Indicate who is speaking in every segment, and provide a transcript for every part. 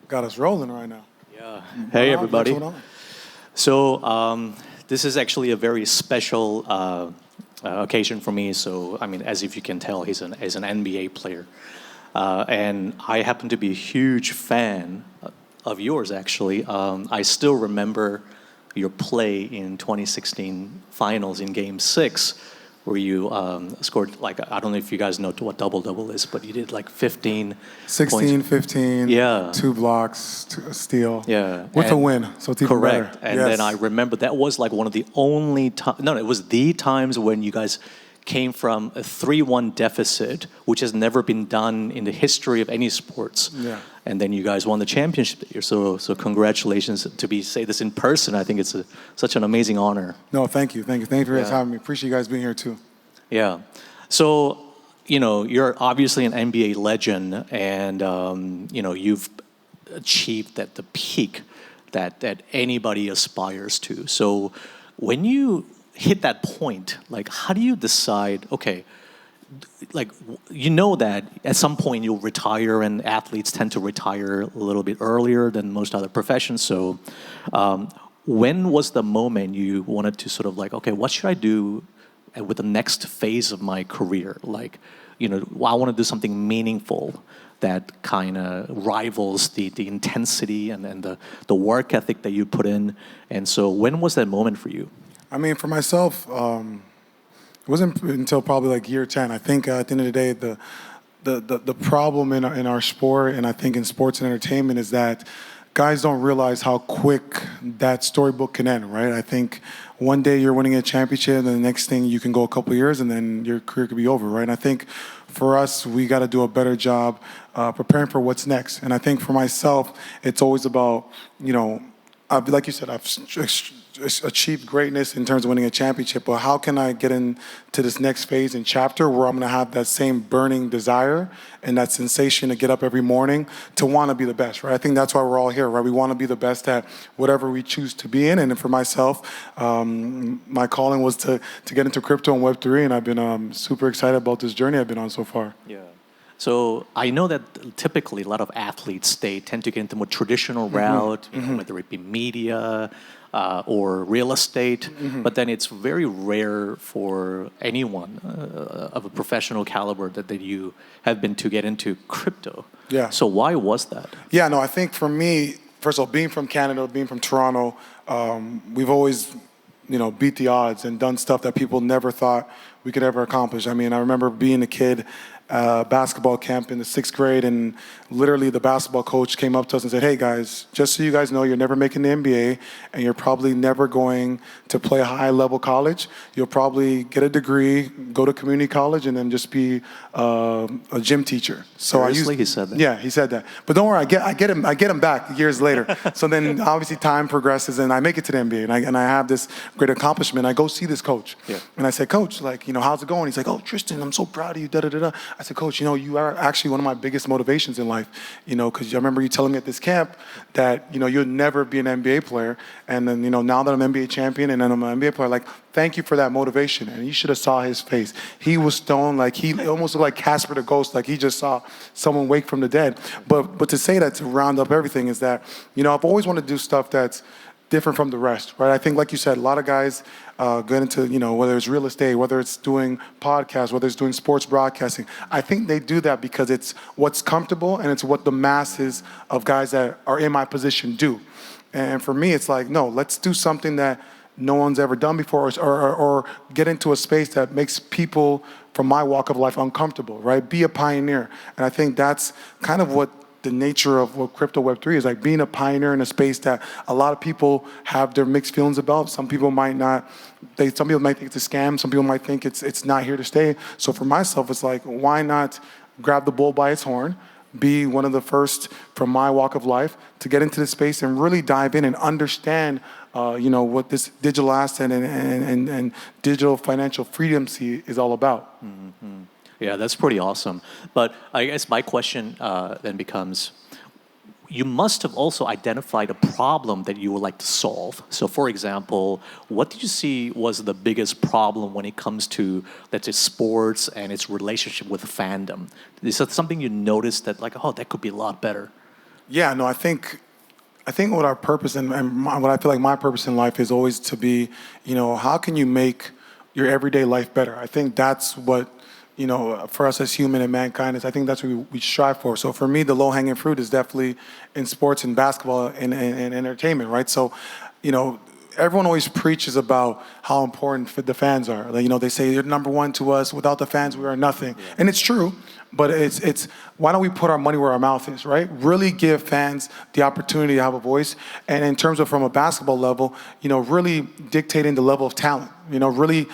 Speaker 1: Got us rolling right now.
Speaker 2: Yeah. Hey, everybody. So this is actually a very special occasion for me. So, I mean, as if you can tell, he's an NBA player. And I happen to be a huge fan of yours, actually. I still remember your play in 2016 finals in Game 6, where you scored, like, I don't know if you guys know what double-double is, but you did like 16
Speaker 1: points. 15,
Speaker 2: yeah.
Speaker 1: 2 blocks, a steal.
Speaker 2: Yeah.
Speaker 1: With a win, so it's even
Speaker 2: correct.
Speaker 1: better.
Speaker 2: And then I remember that was like one of the only times, no, it was the times when you guys came from a 3-1 deficit, which has never been done in the history of any sports.
Speaker 1: Yeah.
Speaker 2: And then you guys won the championship that year. So congratulations say this in person. I think it's such an amazing honor.
Speaker 1: No, thank you. Thank you for having me. Appreciate you guys being here too.
Speaker 2: Yeah. So, you know, you're obviously an NBA legend, and, you know, you've achieved at the peak that anybody aspires to. So when you hit that point, like, how do you decide, okay, like, you know that at some point you'll retire, and athletes tend to retire a little bit earlier than most other professions. So when was the moment you wanted to sort of like, okay, what should I do with the next phase of my career? Like, you know, I want to do something meaningful that kind of rivals the intensity and the work ethic that you put in. And so when was that moment for you?
Speaker 1: I mean, for myself, it wasn't until probably like year 10. I think at the end of the day, the problem in our sport, and I think in sports and entertainment, is that guys don't realize how quick that storybook can end, right? I think one day you're winning a championship, and the next thing you can go a couple of years, and then your career could be over, right? And I think for us, we got to do a better job preparing for what's next. And I think for myself, it's always about, you know, like you said, I've achieved greatness in terms of winning a championship, but how can I get into this next phase and chapter where I'm going to have that same burning desire and that sensation to get up every morning to want to be the best, right? I think that's why we're all here, right? We want to be the best at whatever we choose to be in. And for myself, my calling was to get into crypto and Web3, and I've been super excited about this journey I've been on so far.
Speaker 2: Yeah. So I know that typically a lot of athletes, they tend to get into a more traditional route, you know, whether it be media or real estate, but then it's very rare for anyone of a professional caliber that you have been to get into crypto.
Speaker 1: Yeah.
Speaker 2: So why was that?
Speaker 1: Yeah, no, I think for me, first of all, being from Canada, being from Toronto, we've always, you know, beat the odds and done stuff that people never thought we could ever accomplish. I mean, I remember being a kid, basketball camp in the 6th grade, and literally the basketball coach came up to us and said, hey guys, just so you guys know, you're never making the NBA, and you're probably never going to play a high-level college. You'll probably get a degree, go to community college, and then just be a gym teacher. So
Speaker 2: Seriously, he said that?
Speaker 1: Yeah, he said that. But don't worry, I get him back years later. So then obviously time progresses, and I make it to the NBA, and I have this great accomplishment. I go see this coach, and I said, Coach, like, you know, how's it going? He's like, oh, Tristan, I'm so proud of you, da-da-da-da. I said, Coach, you know, you are actually one of my biggest motivations in life, you know, because I remember you telling me at this camp that, you know, you'll never be an NBA player. And then, you know, now that I'm an NBA champion and then I'm an NBA player, like, thank you for that motivation. And you should have saw his face. He was stoned, like he almost looked like Casper the Ghost, like he just saw someone wake from the dead. But to say that, to round up everything, is that, you know, I've always wanted to do stuff that's different from the rest, right? I think, like you said, a lot of guys get into, you know, whether it's real estate, whether it's doing podcasts, whether it's doing sports broadcasting. I think they do that because it's what's comfortable and it's what the masses of guys that are in my position do. And for me, it's like, no, let's do something that no one's ever done before, or get into a space that makes people from my walk of life uncomfortable, right? Be a pioneer. And I think that's kind of what the nature of what crypto Web3 is, like being a pioneer in a space that a lot of people have their mixed feelings about. Some people might not, some people might think it's a scam. Some people might think it's not here to stay. So for myself, it's like, why not grab the bull by its horn, be one of the first from my walk of life to get into the space and really dive in and understand you know, what this digital asset and digital financial freedom is all about.
Speaker 2: Mm-hmm. Yeah, that's pretty awesome. But I guess my question then becomes, you must have also identified a problem that you would like to solve. So, for example, what did you see was the biggest problem when it comes to, let's say, sports and its relationship with fandom? Is that something you noticed that, like, oh, that could be a lot better?
Speaker 1: Yeah, no, I think what our purpose what I feel like my purpose in life is always to be, how can you make your everyday life better? I think that's what, for us as human and mankind is, I think that's what we strive for. So for me, the low-hanging fruit is definitely in sports and basketball and entertainment, right? So, everyone always preaches about how important the fans are. Like, they say you're number one to us. Without the fans, we are nothing. Yeah. And it's true, but it's why don't we put our money where our mouth is, right? Really give fans the opportunity to have a voice. And in terms of from a basketball level, really dictating the level of talent. Really,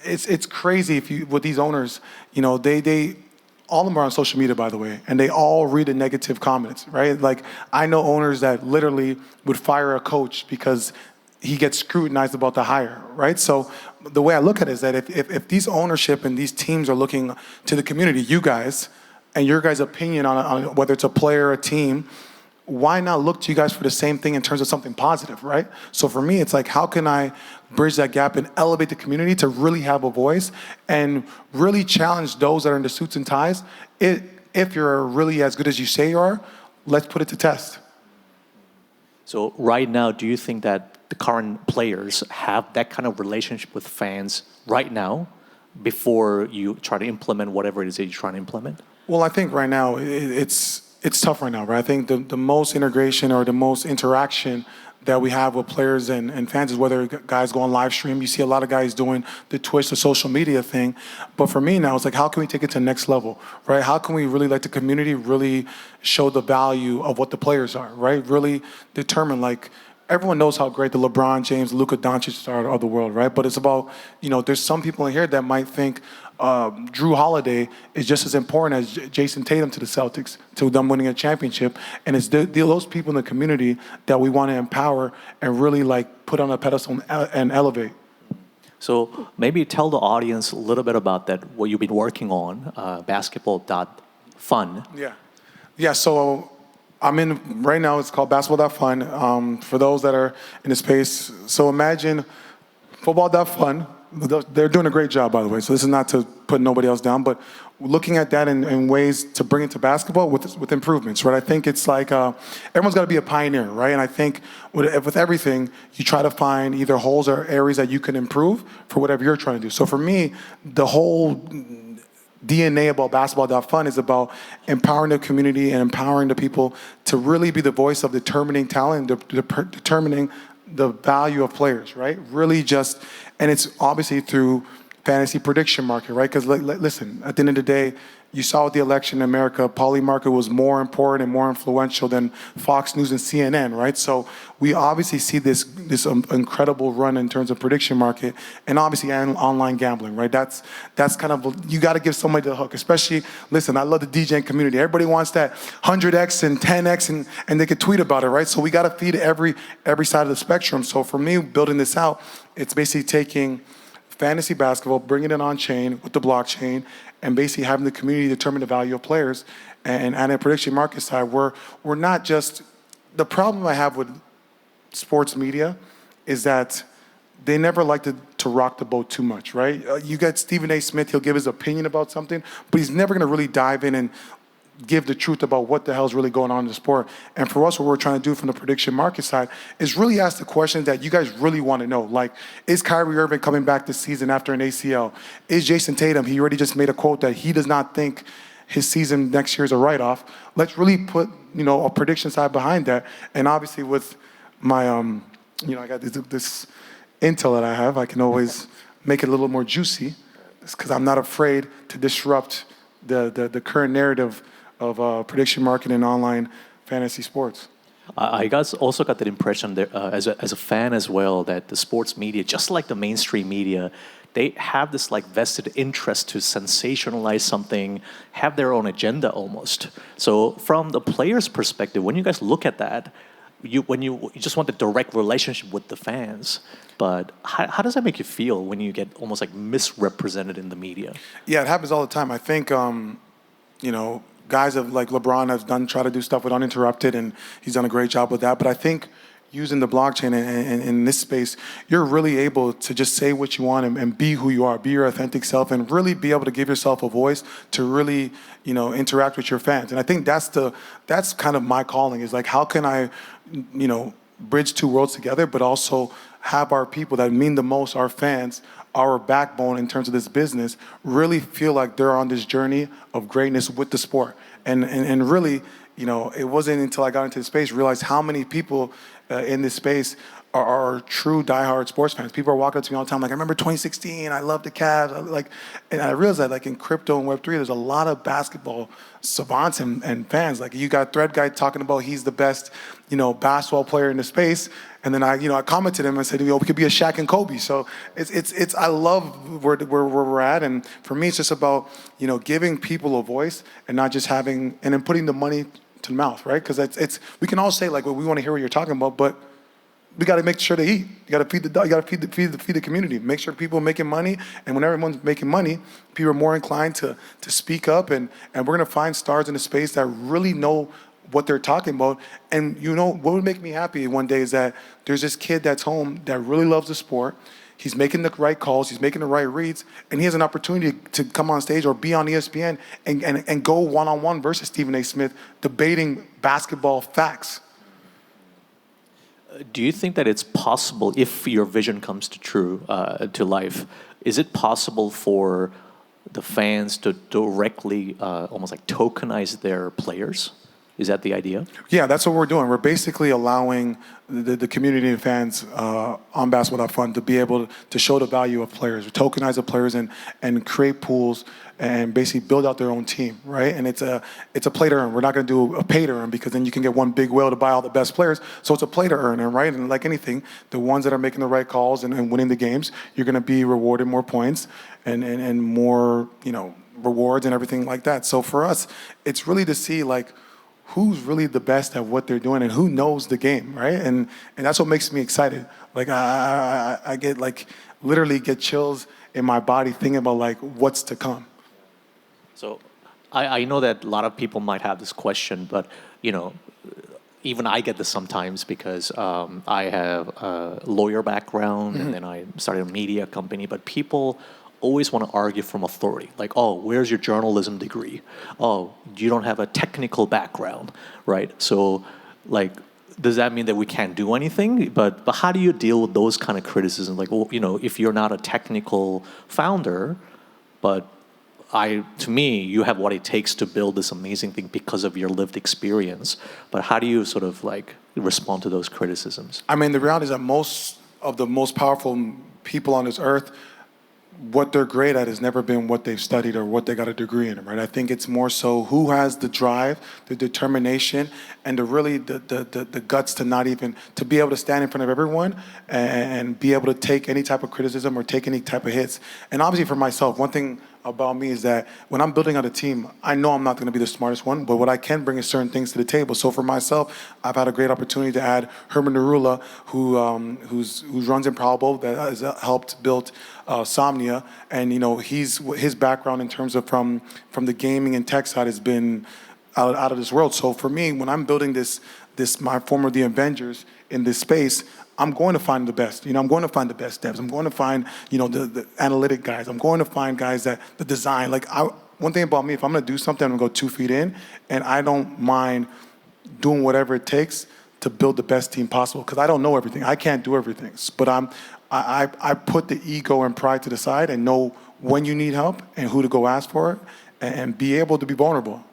Speaker 1: it's crazy with these owners. They all of them are on social media, by the way, and they all read the negative comments, right? Like, I know owners that literally would fire a coach because he gets scrutinized about the hire, right? So the way I look at it is that if these ownership and these teams are looking to the community, you guys, and your guys' opinion on whether it's a player or a team, why not look to you guys for the same thing in terms of something positive, right? So for me, it's like, how can I bridge that gap and elevate the community to really have a voice and really challenge those that are in the suits and ties? If you're really as good as you say you are, let's put it to test.
Speaker 2: So right now, do you think that the current players have that kind of relationship with fans right now before you try to implement whatever it is that you're trying to implement? Well,
Speaker 1: I think right now it's tough right now, right? I think the most integration or the most interaction that we have with players and fans is whether guys go on live stream. You see a lot of guys doing the Twitch, the social media thing. But for me now, it's like, how can we take it to the next level, right? How can we really let the community really show the value of what the players are, right? Really determine, like, everyone knows how great the LeBron James, Luka Doncic are of the world, right? But it's about, there's some people in here that might think Drew Holiday is just as important as Jason Tatum to the Celtics, to them winning a championship. And it's those people in the community that we want to empower and really, like, put on a pedestal and elevate.
Speaker 2: So maybe tell the audience a little bit about that, what you've been working on, Basketball.fun.
Speaker 1: Yeah, so I'm in, right now it's called Basketball.fun. For those that are in the space, so imagine Football.fun. They're doing a great job, by the way, so this is not to put nobody else down, but looking at that in ways to bring it to basketball with improvements, right? I think it's like everyone's got to be a pioneer, right? And I think with everything, you try to find either holes or areas that you can improve for whatever you're trying to do. So for me, the whole DNA about Basketball.fun is about empowering the community and empowering the people to really be the voice of determining talent, determining the value of players, right? Really just, and it's obviously through fantasy prediction market, right? Because listen, at the end of the day, you saw with the election in America, poly market was more important and more influential than Fox News and CNN, right? So we obviously see this incredible run in terms of prediction market, and obviously online gambling, right? That's kind of, you got to give somebody the hook. Especially, listen, I love the DJing community. Everybody wants that 100x and 10x, and they could tweet about it, right? So we got to feed every side of the spectrum. So for me, building this out, it's basically taking fantasy basketball, bringing it on chain with the blockchain, and basically having the community determine the value of players. And at a prediction market side, we're not just, the problem I have with sports media is that they never like to rock the boat too much, right? You got Stephen A. Smith, he'll give his opinion about something, but he's never gonna really dive in and give the truth about what the hell's really going on in the sport. And for us, what we're trying to do from the prediction market side is really ask the questions that you guys really want to know. Like, is Kyrie Irving coming back this season after an ACL? Is Jason Tatum, he already just made a quote that he does not think his season next year is a write-off. Let's really put, a prediction side behind that. And obviously with my, I got this intel that I have, I can always make it a little more juicy because I'm not afraid to disrupt the current narrative of prediction marketing and online fantasy sports.
Speaker 2: I also got that impression that, as a fan as well, that the sports media, just like the mainstream media, they have this like vested interest to sensationalize something, have their own agenda almost. So from the player's perspective, when you guys look at that, you just want the direct relationship with the fans. But how does that make you feel when you get almost like misrepresented in the media?
Speaker 1: Yeah, it happens all the time. I think, guys of like LeBron has try to do stuff with Uninterrupted, and he's done a great job with that. But I think using the blockchain and in this space, you're really able to just say what you want and be who you are, be your authentic self, and really be able to give yourself a voice to really, interact with your fans. And I think that's kind of my calling, is like, how can I, bridge two worlds together, but also have our people that mean the most, our fans, our backbone in terms of this business, really feel like they're on this journey of greatness with the sport. And really, it wasn't until I got into the space, realized how many people in this space are true diehard sports fans. People are walking up to me all the time, like, I remember 2016, I love the Cavs. And I realized that, like, in crypto and Web3, there's a lot of basketball savants and fans. Like, you got Thread Guy talking about he's the best, basketball player in the space. And then I commented him and said, we could be a Shaq and Kobe. So I love where we're at. And for me, it's just about, giving people a voice and not just having, and then putting the money to the mouth, right? Because we can all say, like, well, we want to hear what you're talking about, but we got to make sure they eat. You got to feed the dog. You got to feed the community. Make sure people are making money. And when everyone's making money, people are more inclined to speak up. And we're going to find stars in the space that really know what they're talking about. And what would make me happy one day is that there's this kid that's home that really loves the sport. He's making the right calls. He's making the right reads. And he has an opportunity to come on stage or be on ESPN and go one-on-one versus Stephen A. Smith debating basketball facts.
Speaker 2: Do you think that it's possible, if your vision comes to life, is it possible for the fans to directly, almost like tokenize their players? Is that the idea?
Speaker 1: Yeah, that's what we're doing. We're basically allowing the community and fans on Basketball.fun to be able to show the value of players, tokenize the players, and create pools and basically build out their own team, right? And it's a play to earn. We're not going to do a pay to earn, because then you can get one big whale to buy all the best players. So it's a play to earn, right? And like anything, the ones that are making the right calls and winning the games, you're going to be rewarded more points and more, rewards and everything like that. So for us, it's really to see, like, who's really the best at what they're doing and who knows the game, right? And that's what makes me excited. Like, I get, like, literally get chills in my body thinking about, like, what's to come.
Speaker 2: So I know that a lot of people might have this question, but, even I get this sometimes because I have a lawyer background, and then I started a media company, but people always want to argue from authority. Like, oh, where's your journalism degree? Oh, you don't have a technical background, right? So, like, does that mean that we can't do anything? But how do you deal with those kind of criticisms? Like, well, if you're not a technical founder, but to me, you have what it takes to build this amazing thing because of your lived experience. But how do you sort of, like, respond to those criticisms?
Speaker 1: I mean, the reality is that most of the most powerful people on this earth, what they're great at has never been what they've studied or what they got a degree in, right? I think it's more so who has the drive, the determination, and the guts to not even, to be able to stand in front of everyone and be able to take any type of criticism or take any type of hits. And obviously for myself, one thing about me is that when I'm building out a team, I know I'm not going to be the smartest one, but what I can bring is certain things to the table. So for myself, I've had a great opportunity to add Herman Narula, who runs Improbable, that has helped build Somnia, and his background in terms of from the gaming and tech side has been out of this world. So for me, when I'm building this my form of the Avengers in this space, I'm going to find the best. I'm going to find the best devs. I'm going to find, the analytic guys. I'm going to find guys that the design. Like, one thing about me, if I'm going to do something, I'm going to go 2 feet in, and I don't mind doing whatever it takes to build the best team possible, because I don't know everything. I can't do everything. But I put the ego and pride to the side and know when you need help and who to go ask for it, and be able to be vulnerable.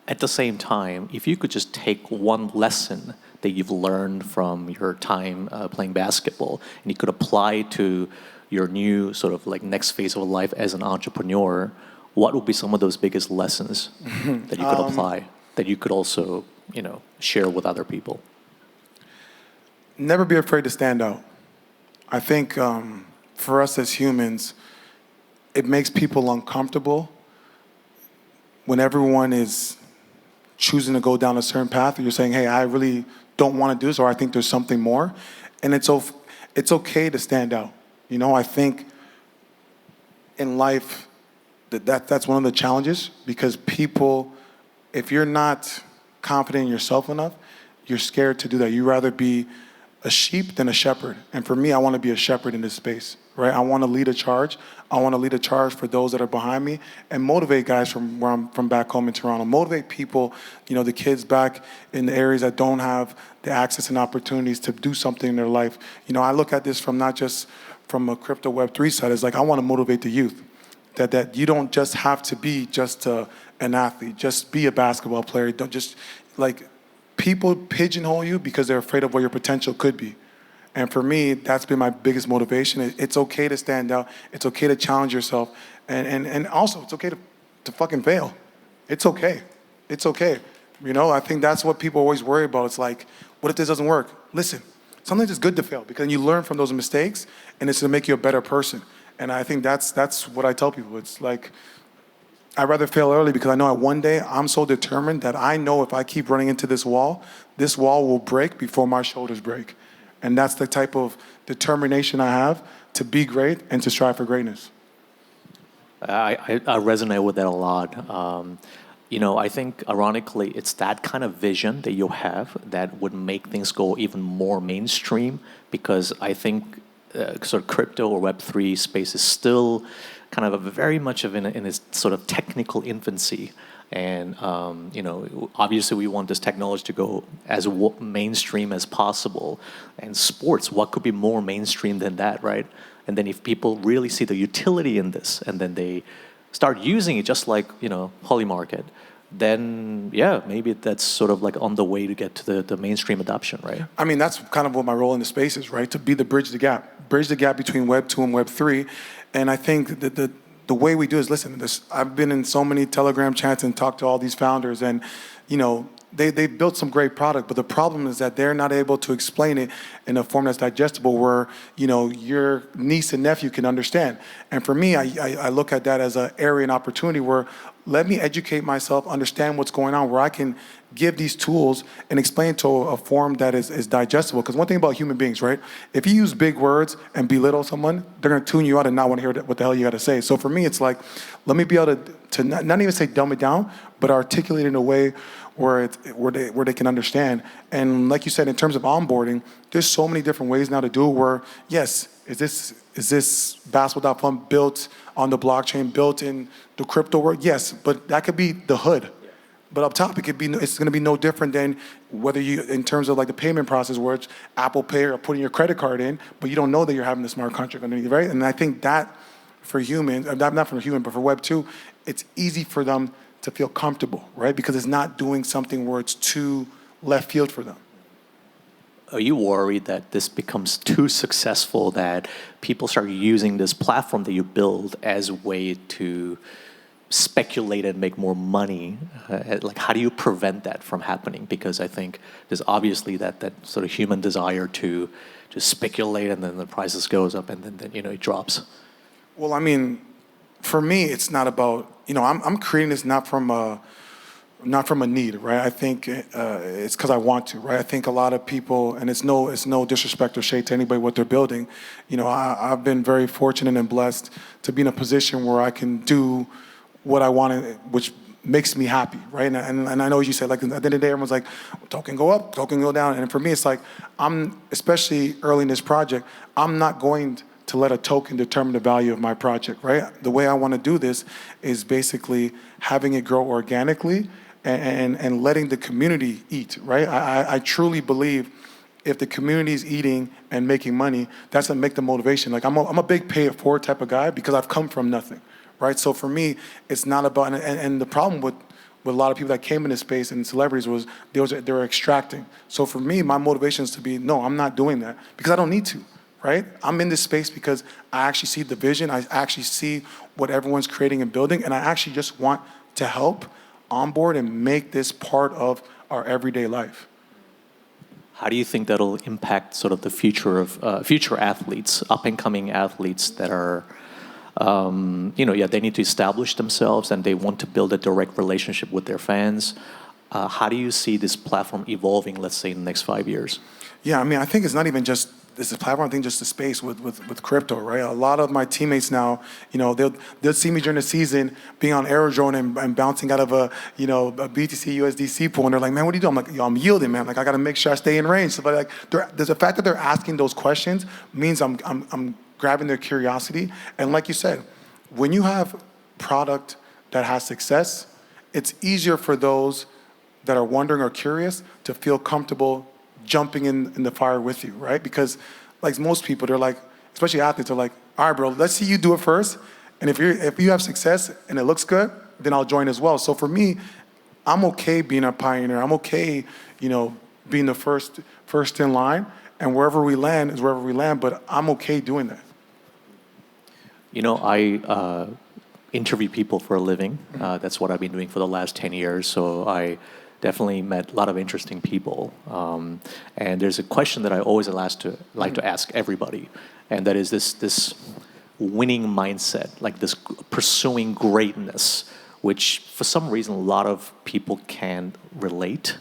Speaker 2: At the same time, if you could just take one lesson that you've learned from your time playing basketball, and you could apply to your new sort of like next phase of life as an entrepreneur, what would be some of those biggest lessons that you could apply, that you could also, share with other people?
Speaker 1: Never be afraid to stand out. I think for us as humans, it makes people uncomfortable when everyone is choosing to go down a certain path, or you're saying, hey, I really don't want to do this, or I think there's something more. And it's okay to stand out. I think in life, that's one of the challenges, because people, if you're not confident in yourself enough, you're scared to do that. You'd rather be a sheep than a shepherd. And for me, I want to be a shepherd in this space, right? I want to lead a charge. I want to lead a charge for those that are behind me and motivate guys from where I'm from back home in Toronto. Motivate people, the kids back in the areas that don't have the access and opportunities to do something in their life. I look at this from not just from a crypto Web3 side. It's like, I want to motivate the youth. That you don't just have to be just an athlete, just be a basketball player. Don't just, people pigeonhole you because they're afraid of what your potential could be. And for me, that's been my biggest motivation. It's okay to stand out. It's okay to challenge yourself. And also, it's okay to fucking fail. It's okay. It's okay. I think that's what people always worry about. It's like, what if this doesn't work? Listen, sometimes it's good to fail, because you learn from those mistakes, and it's to make you a better person. And I think that's what I tell people. It's like, I'd rather fail early, because I know that one day I'm so determined that I know if I keep running into this wall will break before my shoulders break. And that's the type of determination I have to be great and to strive for greatness.
Speaker 2: I resonate with that a lot. I think, ironically, it's that kind of vision that you have that would make things go even more mainstream, because I think sort of crypto or Web3 space is still kind of very much in its sort of technical infancy. And, obviously we want this technology to go as mainstream as possible. And sports, what could be more mainstream than that, right? And then if people really see the utility in this, and then they start using it just like, Holy Market, then, maybe that's sort of like on the way to get to the mainstream adoption, right? I
Speaker 1: mean, that's kind of what my role in the space is, right? To be the bridge the gap between Web 2 and Web 3. And I think that the way we do is, listen, I've been in so many Telegram chats and talked to all these founders, and, they built some great product, but the problem is that they're not able to explain it in a form that's digestible, where, your niece and nephew can understand. And for me, I look at that as an area and opportunity where, let me educate myself, understand what's going on, where I can give these tools and explain to a form that is digestible. Because one thing about human beings, right? If you use big words and belittle someone, they're going to tune you out and not want to hear what the hell you got to say. So for me, it's like, let me be able to not even say dumb it down, but articulate it in a way where they can understand. And like you said, in terms of onboarding, there's so many different ways now to do it, where, yes, is this Basketball.fun built on the blockchain, built in the crypto world? Yes, but that could be the hood. But up top, it's going to be no different than whether you, in terms of like the payment process, where it's Apple Pay or putting your credit card in, but you don't know that you're having the smart contract underneath, right? And I think that for humans, not for human, but for Web 2, it's easy for them to feel comfortable, right? Because it's not doing something where it's too left field for them.
Speaker 2: Are you worried that this becomes too successful, that people start using this platform that you build as a way to speculate and make more money? How do you prevent that from happening? Because I think there's obviously that sort of human desire to just speculate, and then the prices goes up, and then it drops.
Speaker 1: Well, I mean, for me, it's not about, I'm creating this not from a need, right? I think it's because I want to, right? I think a lot of people, and it's no disrespect or shade to anybody what they're building. I've been very fortunate and blessed to be in a position where I can do what I want, which makes me happy, right? And I know, as you said, like at the end of the day, everyone's like, token go up, token go down. And for me, it's like, especially early in this project, I'm not going to let a token determine the value of my project, right? The way I want to do this is basically having it grow organically and letting the community eat, right? I truly believe if the community is eating and making money, that's going to make the motivation. Like I'm a big pay it forward type of guy, because I've come from nothing, right? So for me, it's not about, and the problem with a lot of people that came in this space and celebrities was they were extracting. So for me, my motivation is to be, no, I'm not doing that, because I don't need to. Right? I'm in this space because I actually see the vision. I actually see what everyone's creating and building, and I actually just want to help onboard and make this part of our everyday life.
Speaker 2: How do you think that'll impact sort of the future of future athletes, up-and-coming athletes that are, they need to establish themselves and they want to build a direct relationship with their fans? How do you see this platform evolving, let's say, in the next 5 years?
Speaker 1: Yeah, I mean, I think it's not even just this is platform, I think just the space with crypto, right? A lot of my teammates now, they'll see me during the season being on Aerodrome and bouncing out of a BTC USDC pool, and they're like, man, what do you do? I'm like, yo, I'm yielding, man. Like, I got to make sure I stay in range. So, but like, there's the fact that they're asking those questions means I'm grabbing their curiosity. And like you said, when you have product that has success, it's easier for those that are wondering or curious to feel comfortable jumping in the fire with you, right? Because like most people, they're like, especially athletes, are like, all right, bro, let's see you do it first. And if you have success and it looks good, then I'll join as well. So for me, I'm okay being a pioneer. I'm okay, being the first in line. And wherever we land is wherever we land, but I'm okay doing that.
Speaker 2: I interview people for a living. That's what I've been doing for the last 10 years. So I definitely met a lot of interesting people. And there's a question that I always like to ask everybody, and that is this winning mindset, like this pursuing greatness, which for some reason a lot of people can't relate.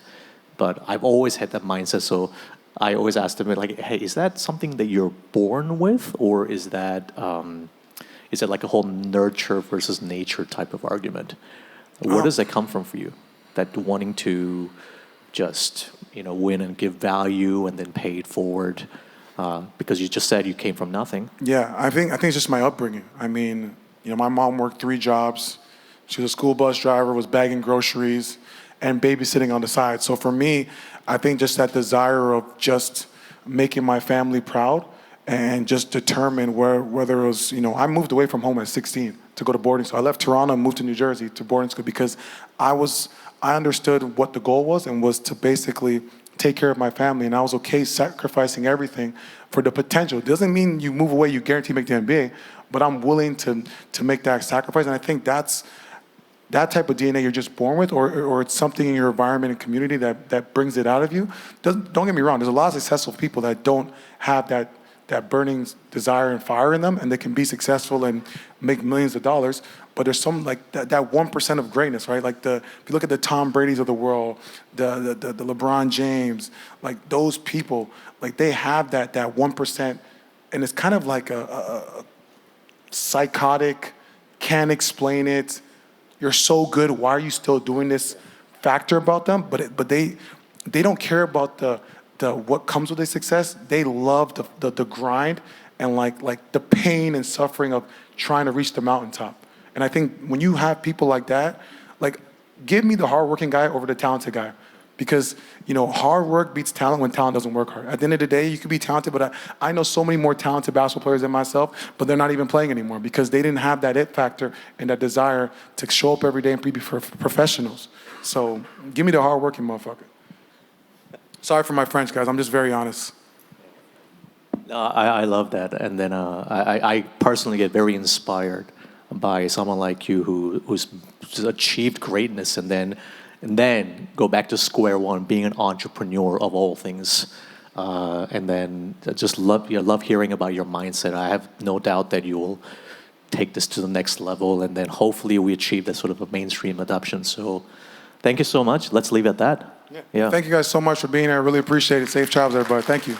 Speaker 2: But I've always had that mindset, so I always ask them, like, hey, is that something that you're born with, or is that like a whole nurture versus nature type of argument? Where does that come from for you? That wanting to just win and give value and then pay it forward, because you just said you came from nothing.
Speaker 1: Yeah, I think it's just my upbringing. I mean, my mom worked 3 jobs. She was a school bus driver, was bagging groceries, and babysitting on the side. So for me, I think just that desire of just making my family proud and just determine whether it was, I moved away from home at 16 to go to boarding school. I left Toronto and moved to New Jersey to boarding school because I understood what the goal was, and was to basically take care of my family, and I was okay sacrificing everything for the potential. It doesn't mean you move away, you guarantee make the NBA, but I'm willing to make that sacrifice, and I think that's that type of DNA you're just born with, or it's something in your environment and community that brings it out of you. Don't get me wrong, there's a lot of successful people that don't have that burning desire and fire in them, and they can be successful and make millions of dollars. But there's some like that 1% of greatness, right? Like if you look at the Tom Brady's of the world, the LeBron James, like those people, like they have that 1%, and it's kind of like a psychotic, can't explain it. You're so good, why are you still doing this factor about them? But they don't care about the what comes with their success. They love the grind and like the pain and suffering of trying to reach the mountaintop. And I think when you have people like that, like, give me the hardworking guy over the talented guy, because hard work beats talent when talent doesn't work hard. At the end of the day, you could be talented, but I know so many more talented basketball players than myself, but they're not even playing anymore because they didn't have that it factor and that desire to show up every day and be professionals. So give me the hardworking motherfucker. Sorry for my French, guys. I'm just very honest.
Speaker 2: I love that. And then I personally get very inspired by someone like you who's achieved greatness and then go back to square one, being an entrepreneur of all things. And then just love hearing about your mindset. I have no doubt that you will take this to the next level, and then hopefully we achieve that sort of a mainstream adoption. So thank you so much. Let's leave it at that.
Speaker 1: Yeah. Thank you guys so much for being here. I really appreciate it. Safe travels, everybody. Thank you.